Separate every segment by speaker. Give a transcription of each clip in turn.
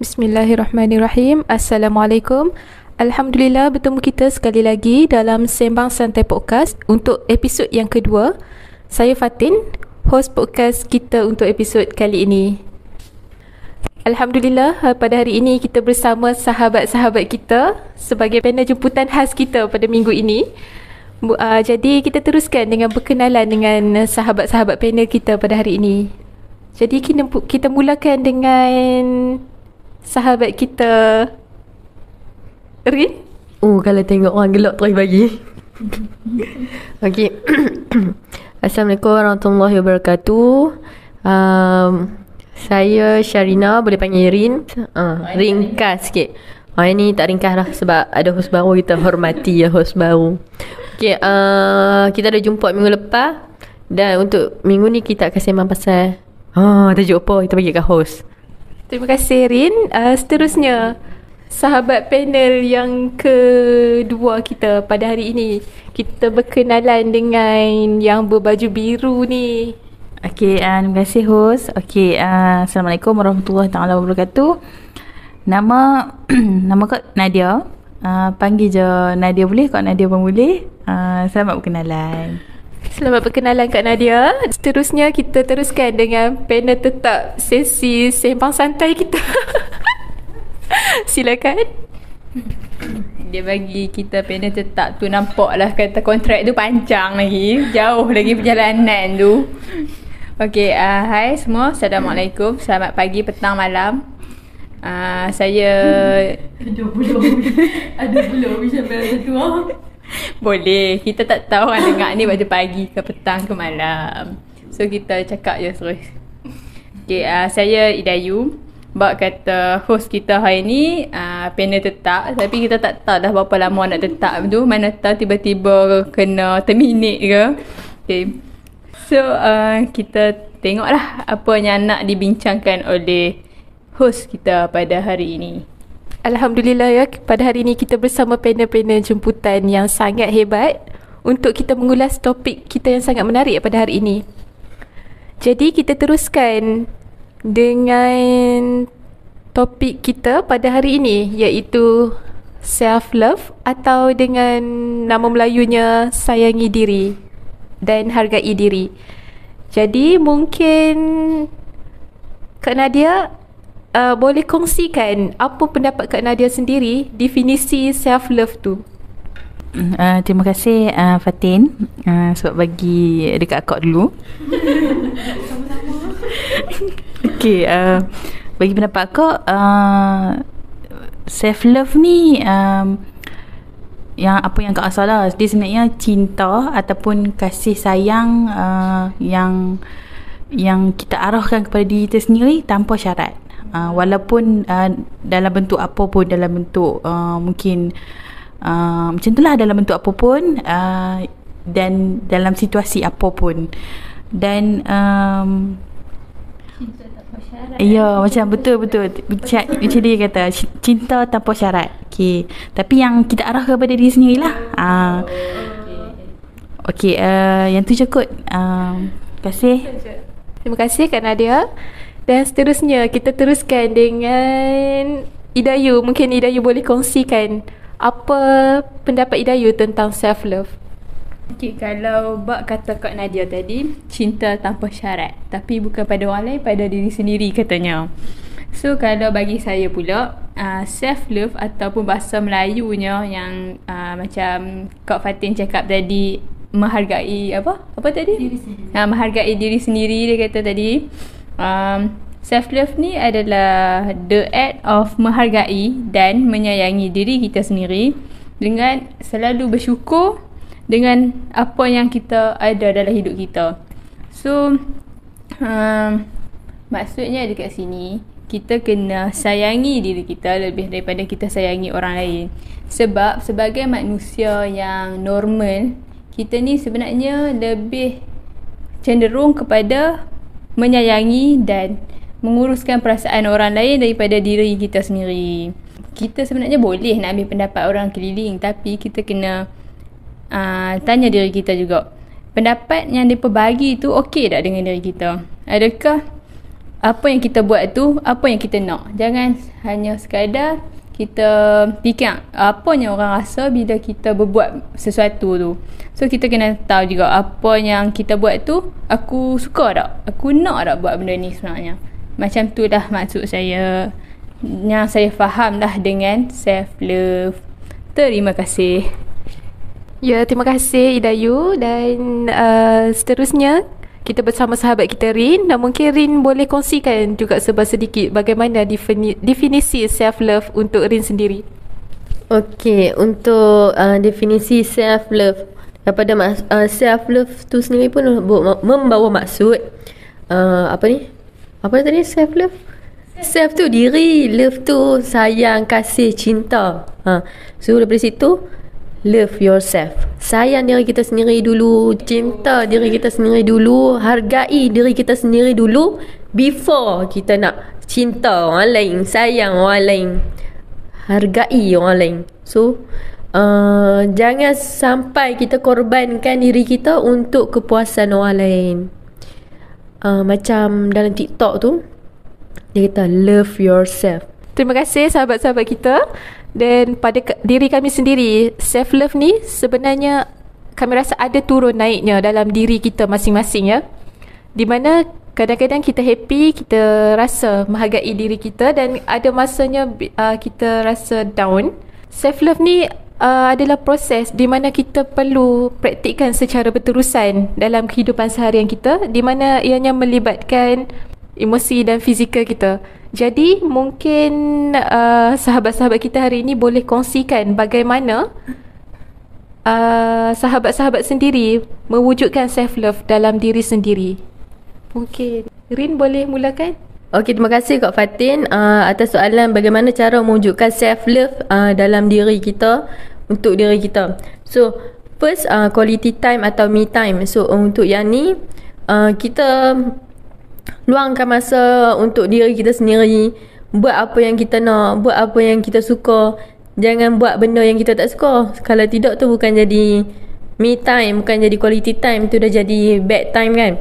Speaker 1: Bismillahirrahmanirrahim. Assalamualaikum. Alhamdulillah bertemu kita sekali lagi dalam Sembang Santai Podcast untuk episod yang kedua. Saya Fatin, host podcast kita untuk episod kali ini. Alhamdulillah pada hari ini kita bersama sahabat-sahabat kita sebagai panel jemputan khas kita pada minggu ini. Jadi kita teruskan dengan berkenalan dengan sahabat-sahabat panel kita pada hari ini. Jadi kita mulakan dengan sahabat kita Rin.
Speaker 2: Kalau tengok orang gelak terus bagi. Okey. Assalamualaikum warahmatullahi wabarakatuh. Saya Syarina, boleh panggil Rin. Ringkas sikit. Ini tak ringkas lah sebab ada host baru, kita hormati ya host baru. Okey, kita dah jumpa minggu lepas dan untuk minggu ni kita akan sembang pasal tajuk apa, kita bagi kat host.
Speaker 1: Terima kasih Rin. Seterusnya sahabat panel yang kedua kita pada hari ini. Kita berkenalan dengan yang berbaju biru ni.
Speaker 3: Okey, terima kasih host. Okey, Assalamualaikum warahmatullahi taala wabarakatuh. Nama kau Nadia. Panggil je Nadia boleh, kau Nadia pun boleh. Selamat berkenalan.
Speaker 1: Selamat berkenalan Kak Nadia. Seterusnya kita teruskan dengan panel tetap sesi sembang santai kita. Silakan.
Speaker 3: Dia bagi kita panel tetap tu, nampaklah kata kontrak tu panjang lagi. Jauh lagi perjalanan tu. Okey, hai semua. Assalamualaikum. Selamat pagi, petang, malam. Saya ada belum bisa bersatu. Boleh, kita tak tahu orang dengar ni pada pagi ke petang ke malam. So kita cakap je terus. Okay, saya Idayu. Bak kata host kita hari ni panel tetap. Tapi kita tak tahu dah berapa lama nak tetap tu. Mana tahu tiba-tiba kena terminate ke. Okay. So kita tengoklah apa yang nak dibincangkan oleh host kita pada hari ini.
Speaker 1: Alhamdulillah ya, pada hari ini kita bersama panel-panel jemputan yang sangat hebat untuk kita mengulas topik kita yang sangat menarik pada hari ini. Jadi kita teruskan dengan topik kita pada hari ini, iaitu self-love atau dengan nama Melayunya sayangi diri dan hargai diri. Jadi mungkin Kak Nadia boleh kongsikan apa pendapat Kak Nadia sendiri definisi self-love tu?
Speaker 3: Terima kasih Fatin sebab bagi dekat akak dulu. Okey, bagi pendapat akak, self-love ni yang apa yang Kak asal lah, dia sebenarnya cinta ataupun kasih sayang yang kita arahkan kepada diri kita sendiri tanpa syarat. Walaupun dalam bentuk apa pun, dalam bentuk mungkin macam itulah, dalam bentuk apa pun dan dalam situasi apa pun. Dan ya, macam betul macam dia kata, cinta tanpa syarat. Okey, tapi yang kita arah kepada diri sendirilah. Okey, yang tu cukup. Terima kasih.
Speaker 1: Terima kasih Kak Nadia. Dan seterusnya kita teruskan dengan Idayu. Mungkin Idayu boleh kongsikan apa pendapat Idayu tentang self-love.
Speaker 3: Okay, kalau bak kata Kak Nadia tadi, cinta tanpa syarat, tapi bukan pada orang lain, pada diri sendiri katanya. So kalau bagi saya pula, self-love ataupun bahasa Melayunya yang macam Kak Fatin cakap tadi, menghargai apa tadi? Diri sendiri. Menghargai diri sendiri, dia kata tadi. Self-love ni adalah the act of menghargai dan menyayangi diri kita sendiri dengan selalu bersyukur dengan apa yang kita ada dalam hidup kita. So maksudnya dekat sini kita kena sayangi diri kita lebih daripada kita sayangi orang lain. Sebab sebagai manusia yang normal, kita ni sebenarnya lebih cenderung kepada menyayangi dan menguruskan perasaan orang lain daripada diri kita sendiri. Kita sebenarnya boleh nak ambil pendapat orang keliling, tapi kita kena tanya diri kita juga, pendapat yang mereka bagi tu okey tak dengan diri kita? Adakah apa yang kita buat tu, apa yang kita nak. Jangan hanya sekadar kita fikir apa yang orang rasa bila kita berbuat sesuatu tu. So kita kena tahu juga apa yang kita buat tu, aku suka tak? Aku nak tak buat benda ni sebenarnya? Macam tu lah maksud saya, yang saya faham lah dengan self love. Terima kasih.
Speaker 1: Ya, terima kasih Idayu. Dan seterusnya kita bersama sahabat kita Rin, dan mungkin Rin boleh kongsikan juga sedikit bagaimana definisi self love untuk Rin sendiri.
Speaker 2: Okey, untuk definisi self love, daripada self love tu sendiri pun membawa maksud apa tadi self love? Self tu diri, love tu sayang, kasih, cinta. So daripada situ, love yourself. Sayang diri kita sendiri dulu, cinta diri kita sendiri dulu, hargai diri kita sendiri dulu before kita nak cinta orang lain, sayang orang lain, hargai orang lain. So jangan sampai kita korbankan diri kita untuk kepuasan orang lain. Macam dalam TikTok tu, dia kata love yourself.
Speaker 1: Terima kasih sahabat-sahabat kita. Dan pada diri kami sendiri, self love ni sebenarnya kami rasa ada turun naiknya dalam diri kita masing-masing, ya. Di mana kadang-kadang kita happy, kita rasa menghargai diri kita, dan ada masanya kita rasa down. Self love ni adalah proses di mana kita perlu praktikkan secara berterusan dalam kehidupan seharian kita, di mana ianya melibatkan emosi dan fizikal kita. Jadi mungkin sahabat-sahabat kita hari ini boleh kongsikan bagaimana sahabat-sahabat sendiri mewujudkan self love dalam diri sendiri. Mungkin Rin boleh mulakan?
Speaker 2: Okey, terima kasih Kak Fatin atas soalan bagaimana cara mewujudkan self love dalam diri kita, untuk diri kita. So first, quality time atau me time. So untuk yang ni kita luangkan masa untuk diri kita sendiri, buat apa yang kita nak, buat apa yang kita suka. Jangan buat benda yang kita tak suka. Kalau tidak tu bukan jadi me time, bukan jadi quality time, tu dah jadi bad time kan.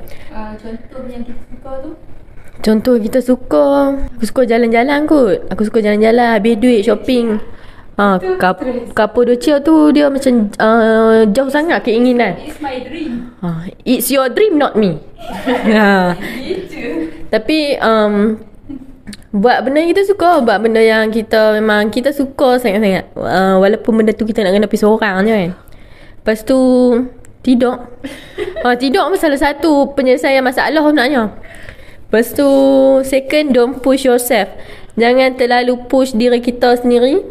Speaker 3: Contoh yang kita suka tu,
Speaker 2: contoh kita suka, aku suka jalan-jalan kot. Aku suka jalan-jalan, habis duit shopping. Couple Docia tu dia macam jauh sangat keinginan.
Speaker 3: it's my dream.
Speaker 2: It's your dream, not me. Tapi buat benda yang kita suka, buat benda yang kita memang kita suka sangat-sangat, walaupun benda tu kita nak kena pergi seorang je kan. Lepas tu tidur. Tidur pun salah satu penyelesaian masalah sebenarnya. Lepas tu second, don't push yourself. Jangan terlalu push diri kita sendiri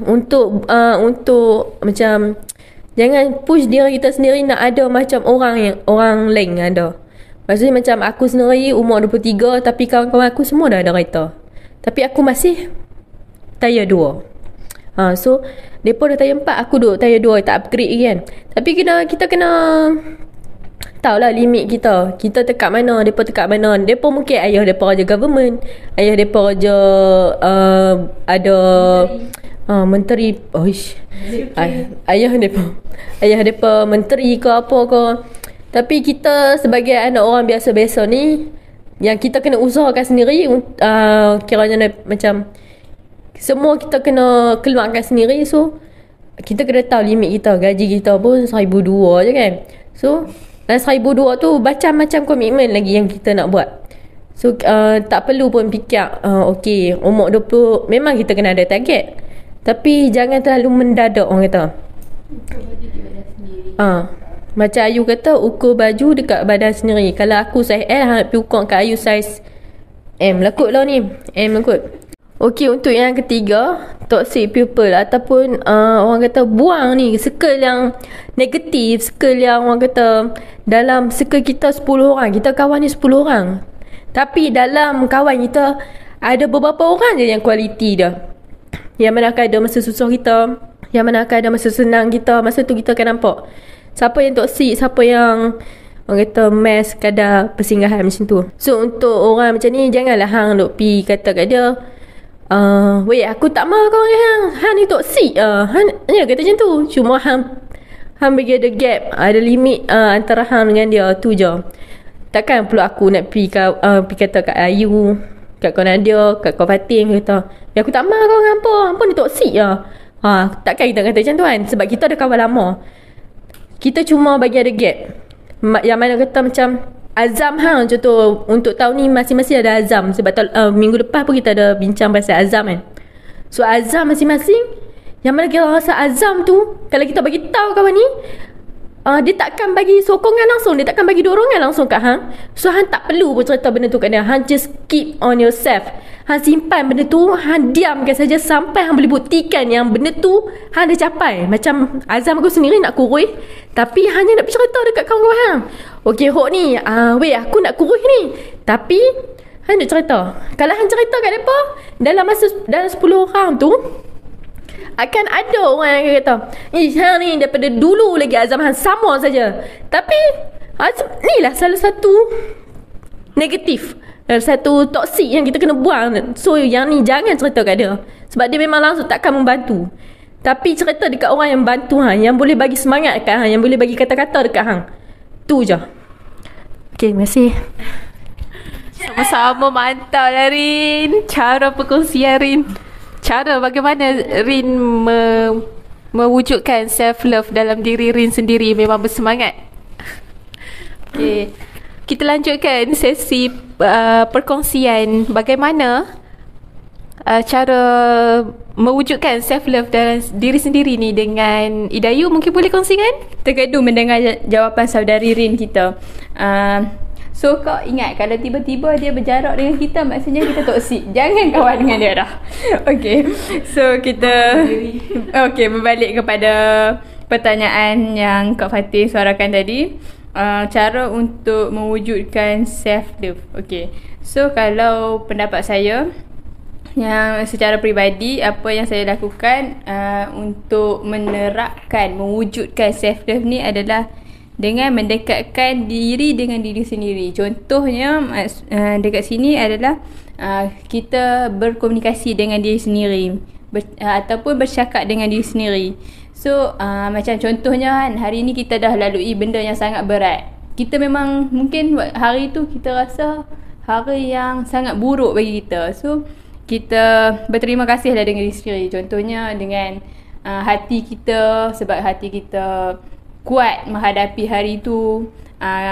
Speaker 2: untuk macam, jangan push diri kita sendiri nak ada macam orang lain ada. Maksudnya macam aku sendiri umur 23, tapi kawan-kawan aku semua dah ada kereta, tapi aku masih tayar 2. So depa dah tayar 4, aku duduk tayar 2, tak upgrade lagi kan. Tapi kita kena tahulah limit kita. Kita tekat mana, depa tekat mana. Depa mungkin ayah depa kerja government, ayah depa kerja ada menteri. Ayah depa menteri ke apa ke. Tapi kita sebagai anak orang biasa-biasa ni, yang kita kena usahakan sendiri, kiranya macam semua kita kena keluarkan sendiri. So kita kena tahu limit kita. Gaji kita pun 1,200 je kan. So dan 1,200 tu macam-macam komitmen lagi yang kita nak buat. So tak perlu pun fikir okey, umur 20 memang kita kena ada target, tapi jangan terlalu mendadak orang kata. Macam Ayu kata, ukur baju dekat badan sendiri. Kalau aku saiz L, hang pergi ukur kat Ayu saiz M lah kot lah ni. M lah kot. Okey, untuk yang ketiga, toxic people ataupun orang kata buang ni circle yang negatif, circle yang orang kata dalam circle kita 10 orang, kita kawan ni 10 orang. Tapi dalam kawan kita ada beberapa orang je yang kualiti dia. Yang mana akan ada masa susah kita, yang mana akan ada masa senang kita. Masa tu kita akan nampak siapa yang toksik, siapa yang orang kata mess, kadar persinggahan macam tu. So untuk orang macam ni, janganlah hang duk pi kata kat dia, weh aku tak mahu kau hang ni toksik. Hang ya kata macam tu. Cuma hang bagi ada gap, ada limit antara hang dengan dia tu je. Takkan perlu aku nak pergi kata kat Ayu, kat kau Nadia, kat kau Fatin, kata ya aku tak marah kau dengan hampa ni toksik lah. Takkan kita kata macam tu kan. Sebab kita ada kawan lama. Kita cuma bagi ada gap. Yang mana kata macam azam contoh untuk tahun ni masing-masing ada azam. Sebab minggu lepas pun kita ada bincang pasal azam kan. So azam masing-masing, yang mana kita rasa azam tu, kalau kita bagi tahu kawan ni, dia takkan bagi sokongan langsung, dia takkan bagi dorongan langsung kat hang. So hang tak perlu pun cerita benda tu kat dia. Hang just keep on yourself. Hang simpan benda tu, hang diamkan saja sampai hang boleh buktikan yang benda tu hang dah capai. Macam azam aku sendiri nak kurus, tapi hanya nak cerita dekat kawan-kawan hang. Okey hok ni, weh aku nak kurus ni. Tapi hang nak cerita. Kalau hang cerita kat depa, dalam 10 orang tu akan ada orang yang akan kata, hang ni daripada dulu lagi azam hang sama saja. Tapi ni lah salah satu negatif, satu toksik yang kita kena buang. So yang ni jangan cerita kat dia, sebab dia memang langsung takkan membantu. Tapi cerita dekat orang yang bantu hang, yang boleh bagi semangat dekat hang, yang boleh bagi kata-kata dekat hang. Tu je. Okay, terima kasih.
Speaker 1: Sama-sama, mantap lah Rin. Cara perkongsian Rin. Cara bagaimana Rin mewujudkan self-love dalam diri Rin sendiri memang bersemangat. Okay. Kita lanjutkan sesi perkongsian bagaimana cara mewujudkan self-love dalam diri sendiri ni dengan Idayu. Mungkin boleh kongsikan?
Speaker 3: Terkedu mendengar jawapan saudari Rin kita. So kau ingat, kalau tiba-tiba dia berjarak dengan kita, maksudnya kita toksik. Jangan kawan dengan dia dah. Okay. So kita berbalik kepada pertanyaan yang Kak Fatih suarakan tadi. Cara untuk mewujudkan self-love. Okay. So kalau pendapat saya, yang secara peribadi, apa yang saya lakukan untuk menerapkan, mewujudkan self-love ni adalah dengan mendekatkan diri dengan diri sendiri. Contohnya dekat sini adalah kita berkomunikasi dengan diri sendiri, ataupun bercakap dengan diri sendiri. So macam contohnya kan, hari ni kita dah lalui benda yang sangat berat. Kita memang mungkin hari tu kita rasa hari yang sangat buruk bagi kita. So kita berterima kasihlah dengan diri sendiri. Contohnya dengan hati kita, sebab hati kita kuat menghadapi hari tu.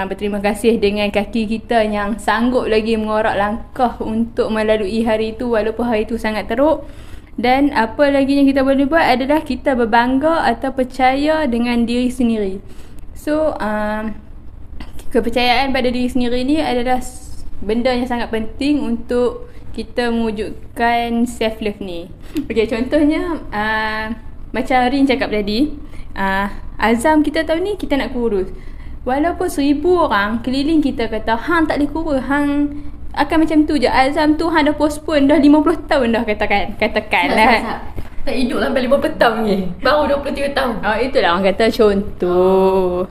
Speaker 3: Berterima kasih dengan kaki kita yang sanggup lagi mengorak langkah untuk melalui hari tu walaupun hari tu sangat teruk. Dan apa lagi yang kita boleh buat adalah kita berbangga atau percaya dengan diri sendiri. So kepercayaan pada diri sendiri ni adalah benda yang sangat penting untuk kita mewujudkan self-love ni. Okay, contohnya macam Rin cakap tadi, azam kita tahun ni kita nak kurus. Walaupun 1000 orang keliling kita kata hang tak boleh kurus, hang akan macam tu je. Azam tu hang dah postpone dah 50 tahun dah, katakanlah.
Speaker 2: Tak hidup sampai 50 tahun ni, baru 23 tahun.
Speaker 3: Itulah orang kata contoh.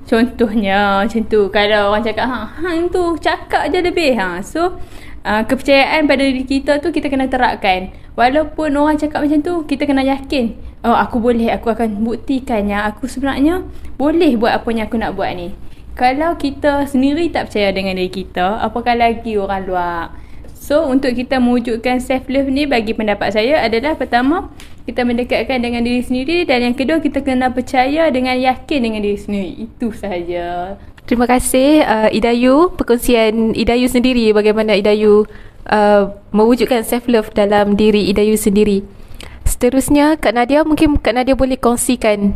Speaker 3: Contohnya macam tu. Kalau orang cakap hang tu cakap je lebih. So kepercayaan pada diri kita tu kita kena terapkan. Walaupun orang cakap macam tu, kita kena yakin, aku boleh, aku akan buktikan yang aku sebenarnya boleh buat apa yang aku nak buat ni. Kalau kita sendiri tak percaya dengan diri kita, apakah lagi orang luar. So untuk kita mewujudkan self-love ni, bagi pendapat saya adalah, pertama, kita mendekatkan dengan diri sendiri, dan yang kedua, kita kena percaya dengan yakin dengan diri sendiri. Itu sahaja.
Speaker 1: Terima kasih Idayu. Perkongsian Idayu sendiri, bagaimana Idayu mewujudkan self-love dalam diri Idayu sendiri. Seterusnya Kak Nadia, mungkin Kak Nadia boleh kongsikan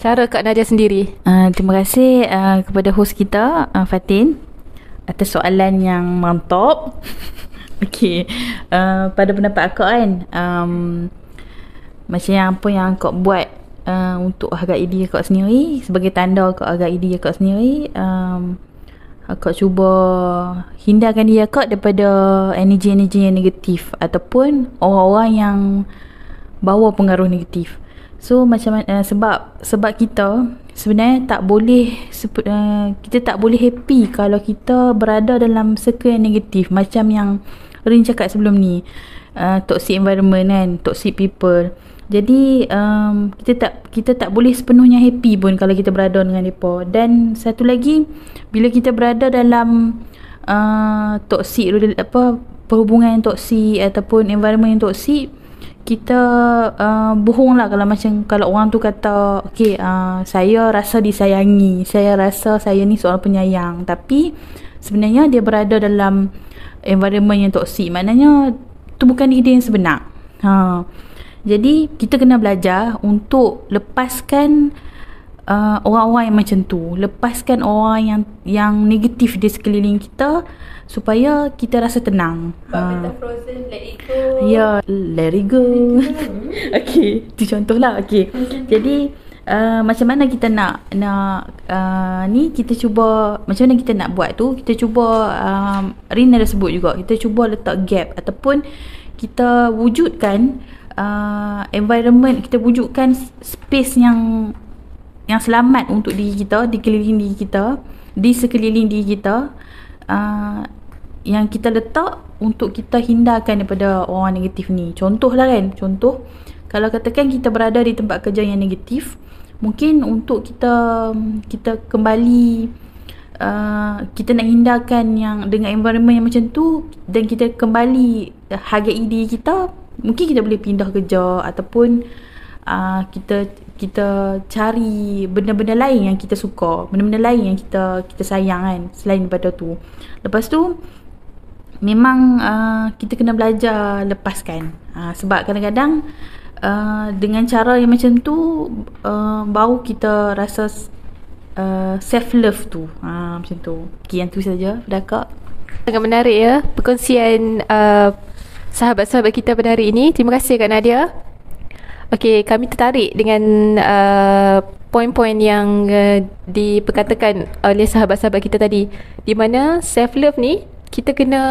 Speaker 1: cara Kak Nadia sendiri.
Speaker 4: Terima kasih kepada host kita, Fatin, atas soalan yang mantap. Okey, pada pendapat akak kan, macam yang apa yang akak buat untuk hargai diri akak sendiri, sebagai tanda akak hargai diri akak sendiri, akak cuba hindarkan diri akak daripada energi-energi yang negatif ataupun orang-orang yang bawa pengaruh negatif. So macam sebab kita sebenarnya tak boleh kita tak boleh happy kalau kita berada dalam circle yang negatif. Macam yang Rin cakap sebelum ni, toxic environment kan, toxic people. Jadi kita tak boleh sepenuhnya happy pun kalau kita berada dengan mereka. Dan satu lagi, bila kita berada dalam toksik, perhubungan yang toksik ataupun environment yang toksik, kita bohong lah kalau orang tu kata okay, saya rasa disayangi, saya rasa saya ni seorang penyayang, tapi sebenarnya dia berada dalam environment yang toksik. Maknanya tu bukan diri dia yang sebenar. Jadi kita kena belajar untuk lepaskan orang-orang yang macam tu, lepaskan orang yang negatif di sekeliling kita, supaya kita rasa tenang.
Speaker 1: Kita frozen, let it go.
Speaker 4: Ya, let it go. Okay, itu contoh lah. Okay, jadi macam mana kita nak ni, kita cuba macam mana kita nak buat tu, kita cuba Rin ada sebut juga, kita cuba letak gap ataupun kita wujudkan environment, kita wujudkan space yang selamat untuk diri kita, di sekeliling diri kita, yang kita letak untuk kita hindarkan daripada orang negatif ni. Contoh lah kan, kalau katakan kita berada di tempat kerja yang negatif, mungkin untuk kita kembali, kita nak hindarkan yang dengan environment yang macam tu, dan kita kembali hargai diri kita, mungkin kita boleh pindah kerja ataupun kita cari benda-benda lain yang kita suka, benda-benda lain yang kita sayang kan, selain daripada tu. Lepas tu memang kita kena belajar lepaskan, sebab kadang-kadang dengan cara yang macam tu baru kita rasa self love tu, macam tu. Okay, yang tu saja dah Kak.
Speaker 1: Sangat menarik ya perkongsian sahabat-sahabat kita pada hari ini. Terima kasih Kak Nadia. Okey, kami tertarik dengan poin-poin yang diperkatakan oleh sahabat-sahabat kita tadi, di mana self love ni kita kena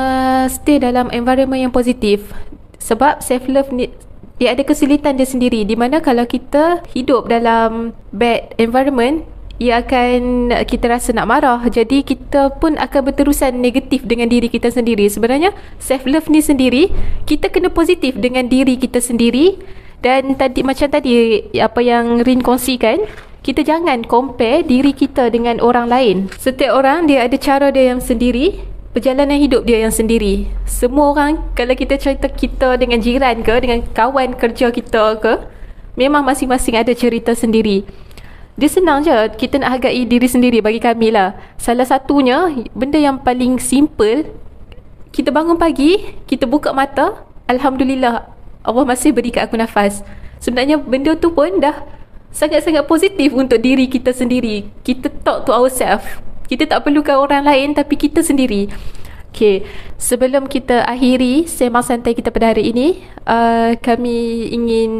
Speaker 1: stay dalam environment yang positif. Sebab self love ni dia ada kesulitan dia sendiri, di mana kalau kita hidup dalam bad environment, ia akan kita rasa nak marah. Jadi kita pun akan berterusan negatif dengan diri kita sendiri. Sebenarnya self love ni sendiri, kita kena positif dengan diri kita sendiri. Dan macam tadi apa yang Rin kongsikan, kita jangan compare diri kita dengan orang lain. Setiap orang dia ada cara dia yang sendiri, perjalanan hidup dia yang sendiri. Semua orang, kalau kita cerita kita dengan jiran ke, dengan kawan kerja kita ke, memang masing-masing ada cerita sendiri. Dia senang je kita nak hargai diri sendiri. Bagi kami lah, salah satunya, benda yang paling simple, kita bangun pagi, kita buka mata, Alhamdulillah, Allah masih beri kat aku nafas. Sebenarnya benda tu pun dah sangat-sangat positif untuk diri kita sendiri. Kita talk to ourselves. Kita tak perlukan orang lain, tapi kita sendiri. Okay, sebelum kita akhiri sembang santai kita pada hari ini, kami ingin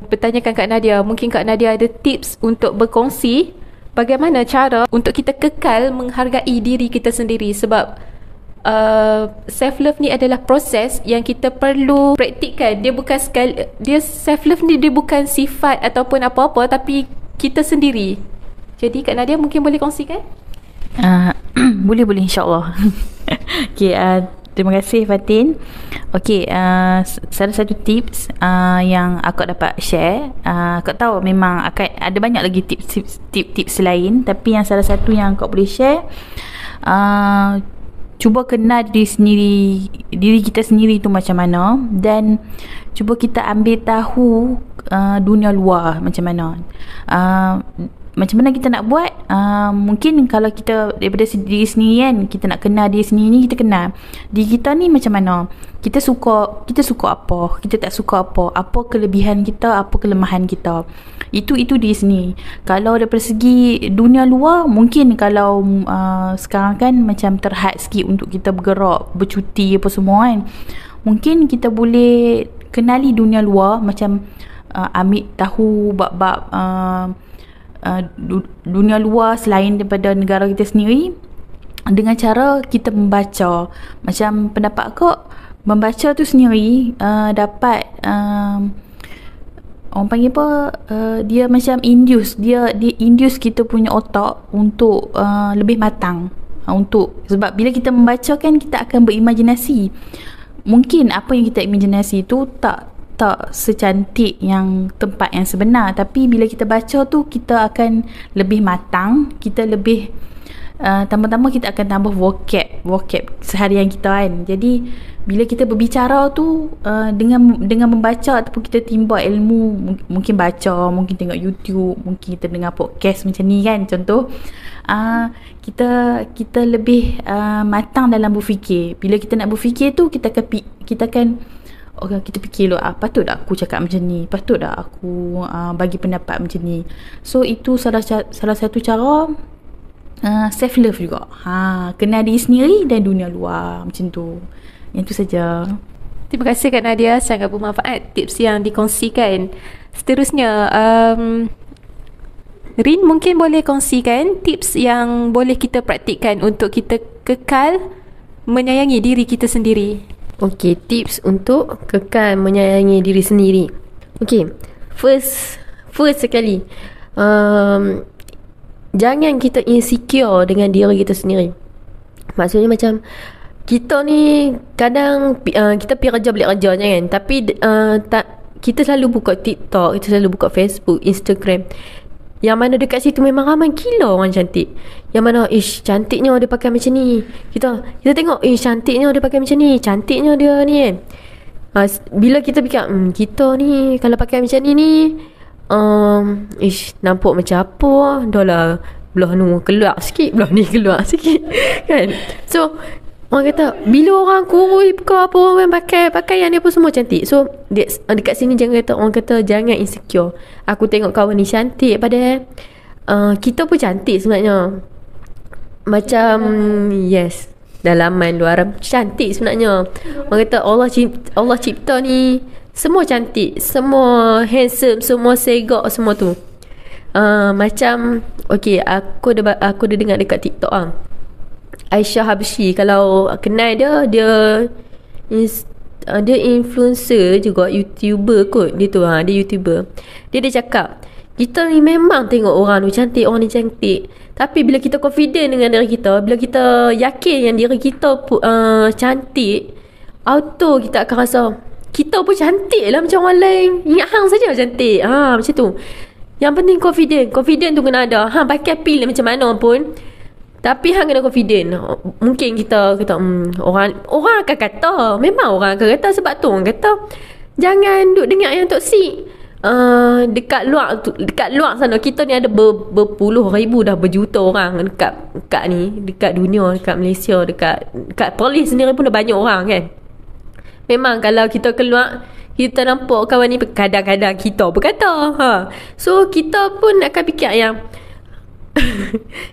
Speaker 1: bertanyakan Kak Nadia. Mungkin Kak Nadia ada tips untuk berkongsi bagaimana cara untuk kita kekal menghargai diri kita sendiri. Sebab self love ni adalah proses yang kita perlu praktikkan. Dia bukan self love ni dia bukan sifat ataupun apa-apa, tapi kita sendiri. Jadi Kak Nadia mungkin boleh kongsikan?
Speaker 4: Boleh insyaAllah. Okay, terima kasih Fatin. Okay, salah satu tips yang aku dapat share, aku tahu memang akan ada banyak lagi tips lain, tapi yang salah satu yang kau boleh share, cuba kenal diri kita sendiri tu macam mana, dan cuba kita ambil tahu dunia luar macam mana. Macam mana kita nak buat? Mungkin kalau kita daripada diri sendiri kan, kita nak kenal diri sendiri ni, kita kenal diri kita ni macam mana, kita suka apa, kita tak suka apa kelebihan kita, apa kelemahan kita. Itu diri sendiri. Kalau daripada segi dunia luar, mungkin kalau sekarang kan macam terhad sikit untuk kita bergerak, bercuti apa semua kan, mungkin kita boleh kenali dunia luar, macam ambil tahu bab-bab dunia luar selain daripada negara kita sendiri, dengan cara kita membaca. Macam pendapat kau, membaca tu sendiri dapat orang panggil apa, dia macam dia induce kita punya otak untuk lebih matang. Sebab bila kita membaca kan, kita akan berimajinasi. Mungkin apa yang kita imajinasi tu tak tak secantik yang tempat yang sebenar, tapi bila kita baca tu kita akan lebih matang, kita lebih tambah-tambah kita akan tambah vocab seharian kita kan. Jadi bila kita berbicara tu dengan membaca ataupun kita timba ilmu, mungkin baca, mungkin tengok YouTube, mungkin kita dengar podcast macam ni kan, contoh, kita lebih matang dalam berfikir. Bila kita nak berfikir tu kita akan kita fikir patut tak aku cakap macam ni, patut tak aku bagi pendapat macam ni. So itu salah satu cara self love juga. Kenal diri sendiri dan dunia luar, macam tu. Yang tu saja.
Speaker 1: Terima kasih Kak Nadia, sangat bermanfaat tips yang dikongsikan. Seterusnya, Rin mungkin boleh kongsikan tips yang boleh kita praktikkan untuk kita kekal menyayangi diri kita sendiri.
Speaker 2: Okey, tips untuk kekal menyayangi diri sendiri. Okey, first sekali, jangan kita insecure dengan diri kita sendiri. Maksudnya macam kita ni kadang kita pergi kerja balik kerja je kan, tapi kita selalu buka TikTok, kita selalu buka Facebook, Instagram, yang mana dekat situ memang ramai gila orang cantik. Yang mana cantiknya dia pakai macam ni. Kita tengok cantiknya dia pakai macam ni, cantiknya dia ni kan. Bila kita fikir kita ni kalau pakai macam ni nampak macam apa, dah lah belah ni keluar sikit, belah ni keluar sikit kan. So orang kata bila orang kurus ke apa, orang pakai pakaian dia pun semua cantik. So dekat sini orang kata jangan insecure. Aku tengok kawan ni cantik, padahal kita pun cantik sebenarnya. Macam yes, dalaman luaran cantik sebenarnya. Orang kata Allah cipta ni semua cantik, semua handsome, semua segak, semua tu. Macam okey, aku dah dengar dekat TikTok Aisyah Habsyi, kalau kenal dia influencer juga, YouTuber kot dia tu. Dia YouTuber. Dia cakap kita ni memang tengok orang ni cantik, tapi bila kita confident dengan diri kita, bila kita yakin yang diri kita cantik, auto kita akan rasa kita pun cantik lah macam orang lain. Ingat hang saja cantik. Macam tu. Yang penting confident tu kena ada. Hang pakai pil macam mana pun, tapi hang kena confident. Mungkin kita kata orang akan kata, memang orang akan kata. Sebab tu orang kata jangan duk dengar yang toksik. Dekat luar sana kita ni ada berpuluh ribu, dah berjuta orang dekat ni, dekat dunia, dekat Malaysia, dekat Perlis sendiri pun dah banyak orang kan. Memang kalau kita keluar, kita nampak kawan ni, kadang-kadang kita berkata so kita pun akan fikir yang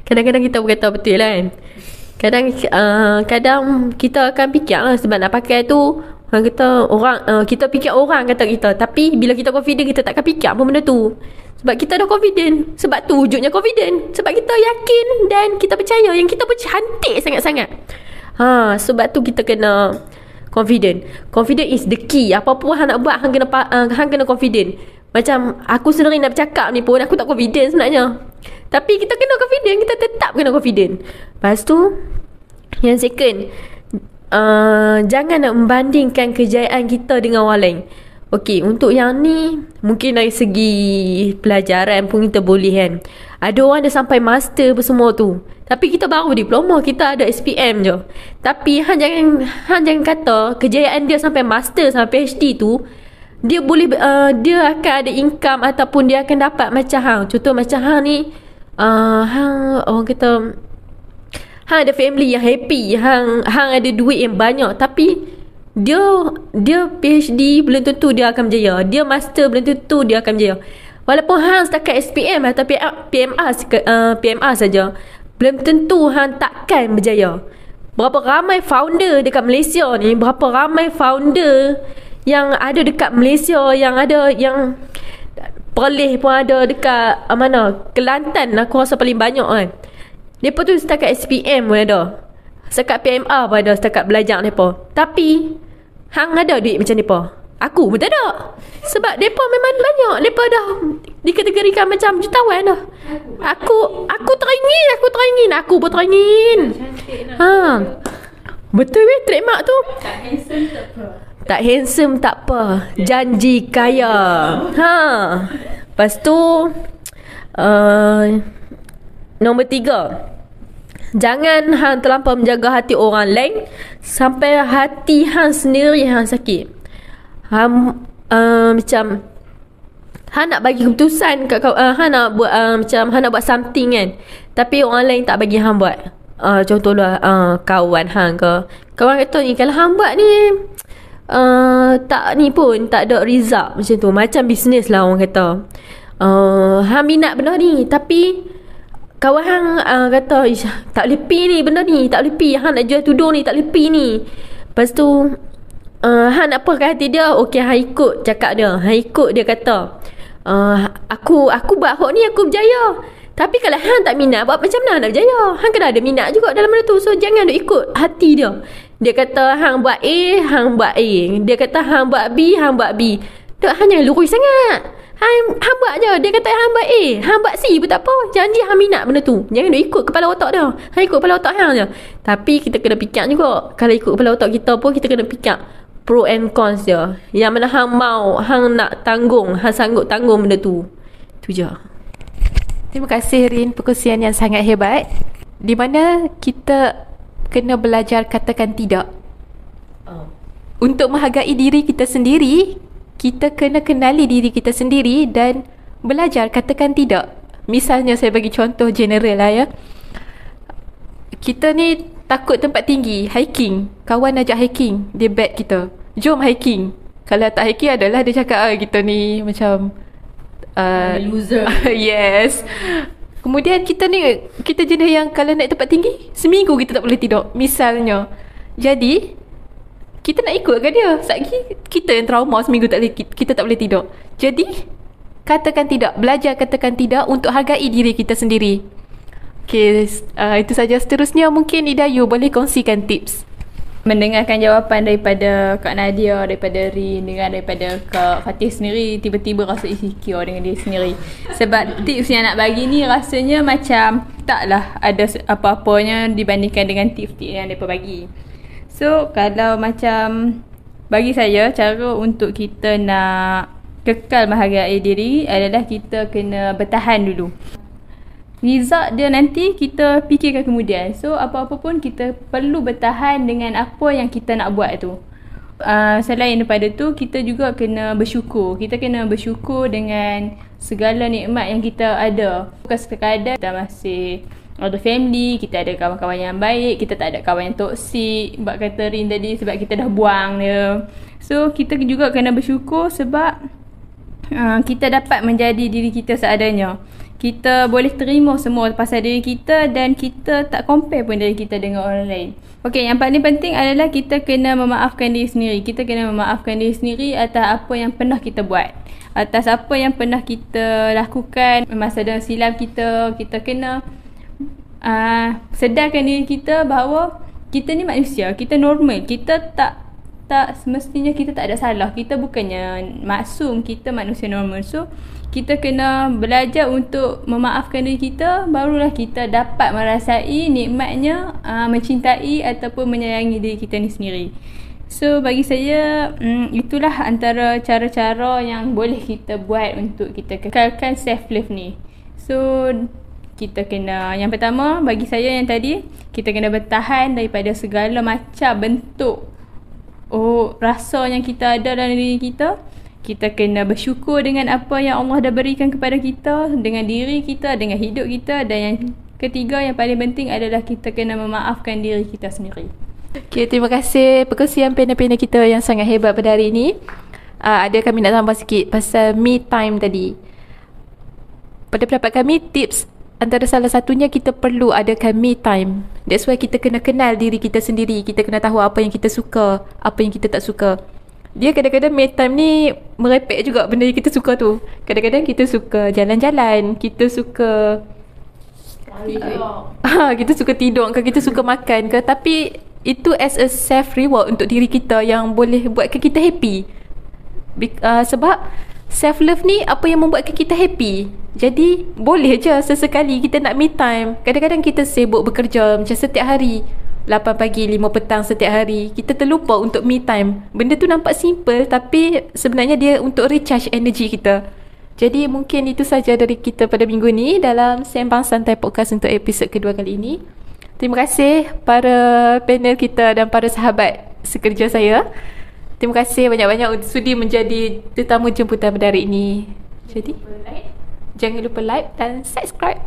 Speaker 2: kadang-kadang kita berkata betul lah kan. Kadang kita akan fikir lah, sebab nak pakai tu orang kata kita fikir orang kata kita, tapi bila kita confident kita takkan fikir apa benda tu. Sebab kita dah confident. Sebab tu wujudnya confident. Sebab kita yakin dan kita percaya yang kita pun cantik sangat-sangat. Sebab tu kita kena confident. Confident is the key. Apa-apa hang nak buat, hang kena confident. Macam aku sendiri nak bercakap ni pun aku tak confident sebenarnya, tapi kita kena confident. Kita tetap kena confident. Lepas tu yang second, jangan nak membandingkan kejayaan kita dengan orang lain. Okey, untuk yang ni mungkin dari segi pelajaran pun kita boleh kan. Ada orang dah sampai master apa semua tu, tapi kita baru diploma, kita ada SPM je. Tapi hang jangan kata kejayaan dia sampai master, sampai PhD tu dia boleh dia akan ada income ataupun dia akan dapat macam hang. Contoh macam hang ni, hang orang kata hang ada family yang happy, hang ada duit yang banyak, tapi dia PhD belum tentu dia akan berjaya, dia master belum tentu dia akan berjaya. Walaupun hang setakat SPM atau PMR saja, belum tentu hang takkan berjaya. Berapa ramai founder dekat Malaysia ni, berapa ramai founder yang ada dekat Malaysia, yang Perlis pun ada, dekat mana, Kelantan aku rasa paling banyak kan. Mereka tu setakat SPM pun ada, setakat PMR pun ada, setakat belajar mereka. Tapi hang ada duit macam mereka? Aku pun tak ada. Sebab mereka memang banyak, mereka dah dikategorikan macam jutawan dah. Aku teringin, aku pun teringin. Betul weh trademark tu. Tak handsome tak apa. Janji kaya. Ha. Lepas tu nombor 3. Jangan hang terlampau menjaga hati orang lain sampai hati hang sendiri hang sakit. Hang macam hang nak bagi keputusan kat hang nak buat macam hang nak buat something kan. Tapi orang lain tak bagi hang buat. Contohlah kawan hang ke. Kawan kata ni kalau hang buat ni tak ni pun tak ada result macam tu. Macam bisnes lah orang kata. Hang minat benda ni tapi kawan hang kata tak boleh pi ni benda ni, tak boleh pi. Hang nak jual tudung ni tak boleh pi ni. Lepas tu hang nak apa kat hati dia? Okey hang ikut cakap dia. Hang ikut dia kata aku buat hok ni aku berjaya. Tapi kalau hang tak minat, buat macam mana nak berjaya? Hang kena ada minat juga dalam benda tu. So jangan duk ikut hati dia. Dia kata hang buat A, hang buat A. Dia kata hang buat B, hang buat B. Tak, hang jangan lurus sangat. Hang buat je. Dia kata hang buat A, hang buat C pun tak apa. Janji hang minat benda tu. Jangan duk ikut kepala otak dia. Hang ikut kepala otak hang je. Tapi kita kena fikir juga. Kalau ikut kepala otak kita pun kita kena fikir pro and cons dia. Yang mana hang mau, hang nak tanggung, hang sanggup tanggung benda tu. Tu je.
Speaker 1: Terima kasih Rin, perkongsian yang sangat hebat. Di mana kita kena belajar katakan tidak. Untuk menghargai diri kita sendiri, kita kena kenali diri kita sendiri dan belajar katakan tidak. Misalnya saya bagi contoh general lah ya. Kita ni takut tempat tinggi, hiking. Kawan ajak hiking, dia bet kita. Jom hiking. Kalau tak hiking adalah dia cakap kita ni macam
Speaker 3: loser.
Speaker 1: Yes. Kemudian kita jenis yang kalau naik tempat tinggi seminggu kita tak boleh tidur misalnya. Jadi kita nak ikut ke dia? Satgi kita yang trauma seminggu kita tak boleh tidur. Jadi katakan tidak, belajar katakan tidak untuk hargai diri kita sendiri. Okay, itu saja. Seterusnya mungkin Idayu boleh kongsikan tips.
Speaker 3: Mendengarkan jawapan daripada Kak Nadia, daripada Rin, dengan daripada Kak Fatih sendiri, tiba-tiba rasa insecure dengan dia sendiri. Sebab tips yang nak bagi ni rasanya macam taklah ada apa-apanya dibandingkan dengan tips-tips yang mereka bagi. So kalau macam bagi saya, cara untuk kita nak kekal menghargai diri adalah kita kena bertahan dulu. Result dia nanti kita fikirkan kemudian. So apa-apa pun kita perlu bertahan dengan apa yang kita nak buat tu. Selain daripada tu, kita juga kena bersyukur. Kita kena bersyukur dengan segala nikmat yang kita ada. Bukan sekadar kita masih ada family, kita ada kawan-kawan yang baik, kita tak ada kawan yang toksik. Sebab kata Rin tadi, sebab kita dah buang dia. So kita juga kena bersyukur sebab kita dapat menjadi diri kita seadanya. Kita boleh terima semua pasal diri kita dan kita tak compare pun diri kita dengan orang lain. Okey, yang paling penting adalah kita kena memaafkan diri sendiri. Kita kena memaafkan diri sendiri atas apa yang pernah kita buat. Atas apa yang pernah kita lakukan masa dalam silam kita. Kita kena sedarkan diri kita bahawa kita ni manusia. Kita normal. Kita tak semestinya kita tak ada salah. Kita bukannya maksum, kita manusia normal. So kita kena belajar untuk memaafkan diri kita, barulah kita dapat merasai nikmatnya mencintai ataupun menyayangi diri kita ni sendiri. So bagi saya itulah antara cara-cara yang boleh kita buat untuk kita kekalkan self love ni. So kita kena, yang pertama bagi saya yang tadi, kita kena bertahan daripada segala macam bentuk rasa yang kita ada dalam diri kita. Kita kena bersyukur dengan apa yang Allah dah berikan kepada kita, dengan diri kita, dengan hidup kita. Dan yang ketiga, yang paling penting adalah kita kena memaafkan diri kita sendiri.
Speaker 1: Okay, terima kasih perkongsian panel-panel kita yang sangat hebat pada hari ini. Ada kami nak tambah sikit pasal me time tadi. Pada pendapat kami, tips antara salah satunya kita perlu adakan me time. That's why kita kena kenal diri kita sendiri. Kita kena tahu apa yang kita suka, apa yang kita tak suka. Dia kadang-kadang me time ni merepek juga benda yang kita suka tu. Kadang-kadang kita suka jalan-jalan, kita suka kita suka tidur ke, kita suka makan ke. Tapi itu as a self reward untuk diri kita yang boleh buatkan kita happy. Sebab self love ni apa yang membuatkan kita happy. Jadi boleh je sesekali kita nak me time. Kadang-kadang kita sibuk bekerja macam setiap hari. 8 pagi 5 petang setiap hari, kita terlupa untuk me time. Benda tu nampak simple tapi sebenarnya dia untuk recharge energi kita. Jadi mungkin itu saja dari kita pada minggu ni dalam Sembang Santai Podcast untuk episod kedua kali ini. Terima kasih para panel kita dan para sahabat sekerja saya. Terima kasih banyak-banyak sudi menjadi tetamu jemputan pada hari ini. Jadi jangan lupa like dan subscribe.